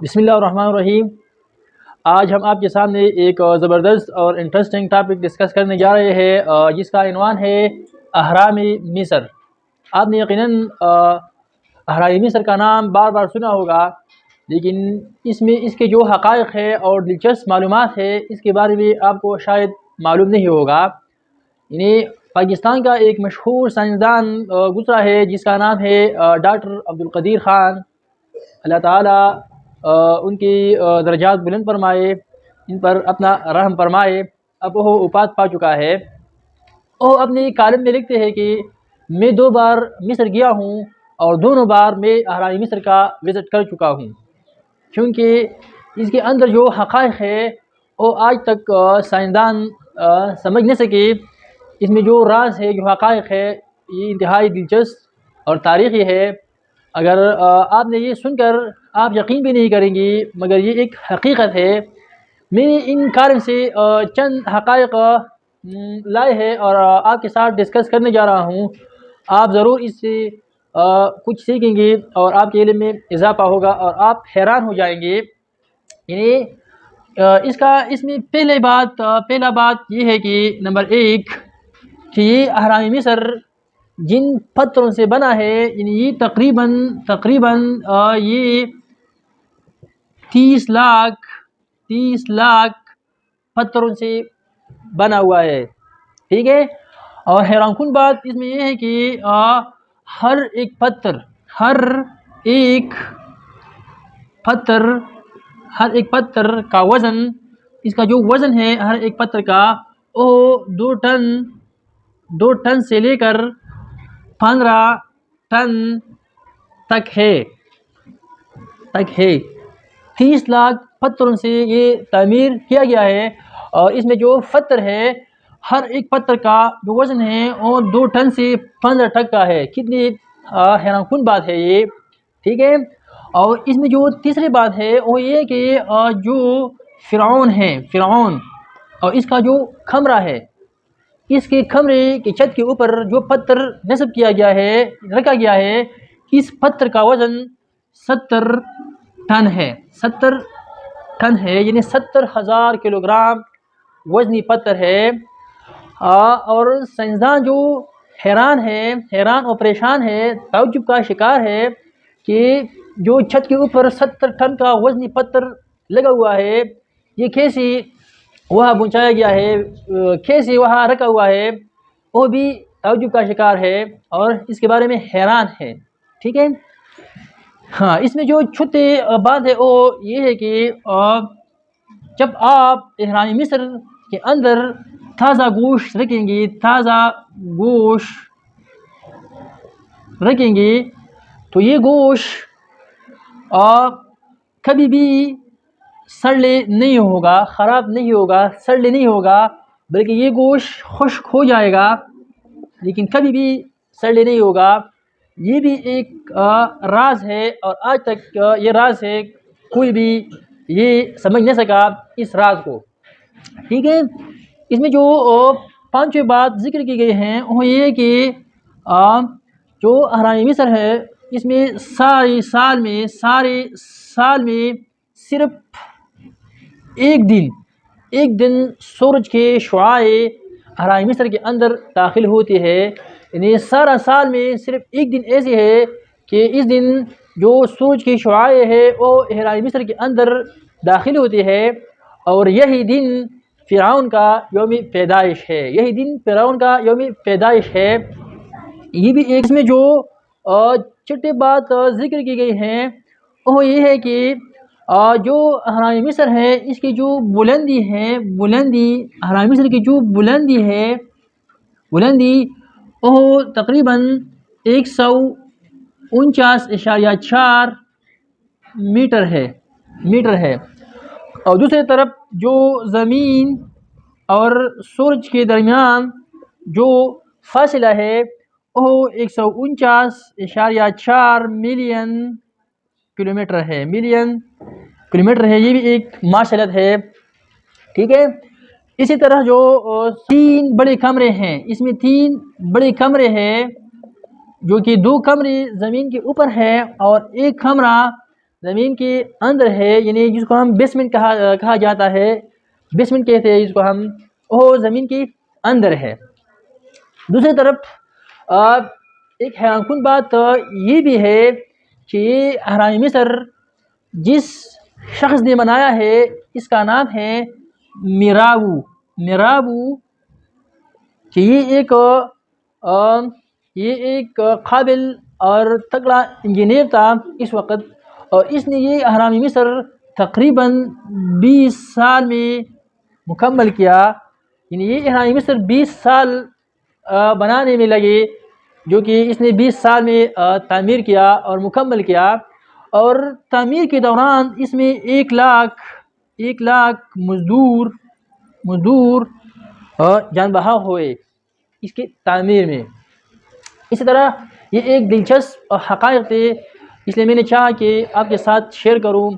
بسم اللہ الرحمن الرحیم۔ آج ہم آپ کے سامنے ایک زبردست اور انٹرسٹنگ ٹاپک ڈسکس کرنے جا رہے ہیں جس کا عنوان ہے اہرام مصر۔ آپ نے یقیناً اہرام مصر کا نام بار بار سنا ہوگا، لیکن اس میں اس کے جو حقائق ہے اور دلچسپ معلومات ہے اس کے بارے میں آپ کو شاید معلوم نہیں ہوگا۔ یعنی پاکستان کا ایک مشہور سائنسدان گزرا ہے جس کا نام ہے ڈاکٹر عبدالقدیر خان، اللہ تعالیٰ ان کی درجات بلند فرمائے، ان پر اپنا رحم فرمائے۔ اب وہ وفات پا چکا ہے۔ وہ اپنے کالم میں لکھتے ہیں کہ میں 2 بار مصر گیا ہوں اور دونوں بار میں اہرام مصر کا وزٹ کر چکا ہوں، کیونکہ اس کے اندر جو حقائق ہے وہ آج تک سائنسدان سمجھ نہیں سکے۔ اس میں جو راز ہے، جو حقائق ہے، یہ انتہائی دلچسپ اور تاریخی ہے۔ اگر آپ نے یہ سن کر آپ یقین بھی نہیں کریں گے، مگر یہ ایک حقیقت ہے۔ میں نے ان کالم سے چند حقائق لائے ہیں اور آپ کے ساتھ ڈسکس کرنے جا رہا ہوں۔ آپ ضرور اس سے کچھ سیکھیں گے اور آپ کے علم میں اضافہ ہوگا اور آپ حیران ہو جائیں گے۔ یعنی اس میں پہلا بات یہ ہے کہ نمبر 1 کہ یہ اہرام مصر جن پتھروں سے بنا ہے، یعنی یہ تقریباً یہ 30 لاکھ پتھروں سے بنا ہوا ہے، ٹھیک ہے۔ اور حیران کن بات اس میں یہ ہے کہ ہر ایک پتھر کا وزن، اس کا جو وزن ہے ہر ایک پتھر کا، وہ 2 ٹن سے لے کر 15 ٹن تک ہے۔ 30 لاکھ پتھروں سے یہ تعمیر کیا گیا ہے، اور اس میں جو پتھر ہے ہر ایک پتھر کا جو وزن ہے وہ 2 ٹن سے 15 ٹن کا ہے۔ کتنی حیران کن بات ہے یہ، ٹھیک ہے۔ اور اس میں جو تیسری بات ہے وہ یہ کہ جو فرعون اور اس کا جو کمرہ ہے، اس کے کمرے کی چھت کے اوپر جو پتھر نصب کیا گیا ہے، رکھا گیا ہے، اس پتھر کا وزن 70 ٹن ہے۔ 70 ٹن ہے، یعنی 70,000 کلو گرام وزنی پتھر ہے۔ اور سائنسدان جو حیران اور پریشان ہے، تعجب کا شکار ہے کہ جو چھت کے اوپر 70 ٹن کا وزنی پتھر لگا ہوا ہے، یہ کیسے وہاں پہنچایا گیا ہے، کیسے وہاں رکھا ہوا ہے، وہ بھی تعجب کا شکار ہے اور اس کے بارے میں حیران ہے، ٹھیک ہے۔ ہاں، اس میں جو چھوٹی بات ہے وہ یہ ہے کہ جب آپ اہرام مصر کے اندر تازہ گوشت رکھیں گے تو یہ گوشت کبھی بھی سڑنے نہیں ہوگا، خراب نہیں ہوگا، سڑنے نہیں ہوگا، بلکہ یہ گوشت خشک ہو جائے گا لیکن کبھی بھی سڑنے نہیں ہوگا۔ یہ بھی ایک راز ہے اور آج تک یہ راز ہے، کوئی بھی یہ سمجھ نہ سکا اس راز کو، ٹھیک ہے۔ اس میں جو 5ویں بات ذکر کی گئی ہیں وہ یہ کہ جو اہرام مصر ہے، اس میں سارے سال میں صرف ایک دن سورج کے شعاعیں اہرام مصر کے اندر داخل ہوتی ہے۔ یعنی سارا سال میں صرف ایک دن ایسے ہے کہ اس دن جو سورج کی شعاعیں ہے وہ اہرام مصر کے اندر داخل ہوتی ہے، اور یہی دن فرعون کا یوم پیدائش ہے۔ یہ بھی ایک اس میں جو چھٹی بات ذکر کی گئی ہے وہ یہ ہے کہ جو اہرام مصر ہے اس کی جو بلندی اہرام مصر کی جو بلندی ہے وہ تقریباً 149.4 میٹر ہے۔ اور دوسری طرف جو زمین اور سورج کے درمیان جو فاصلہ ہے وہ 149.4 ملین کلومیٹر ہے۔ یہ بھی ایک مارشلت ہے، ٹھیک ہے۔ اسی طرح جو 3 بڑے کمرے ہیں، اس میں 3 بڑے کمرے ہیں، جو کہ 2 کمرے زمین کے اوپر ہے اور ایک کمرہ زمین کے اندر ہے، یعنی جس کو ہم بیسمنٹ کہا جاتا ہے، بیسمنٹ کہتے ہیں جس کو ہم، وہ زمین کے اندر ہے۔ دوسری طرف ایک حیران کن بات یہ بھی ہے کہ یہ اہرام مصر جس شخص نے بنایا ہے اس کا نام ہے میرابو، کہ یہ ایک قابل اور تگڑا انجینئر تھا اس وقت، اور اس نے یہ اہرام مصر تقریباً 20 سال میں مکمل کیا۔ یعنی یہ اہرام مصر 20 سال بنانے میں لگے، جو کہ اس نے 20 سال میں تعمیر کیا اور مکمل کیا، اور تعمیر کے دوران اس میں 1 لاکھ مزدور جان بحق ہوئے اس کی تعمیر میں۔ اسی طرح یہ ایک دلچسپ حقائق تھے، اس لیے میں نے چاہا کہ آپ کے ساتھ شیئر کروں۔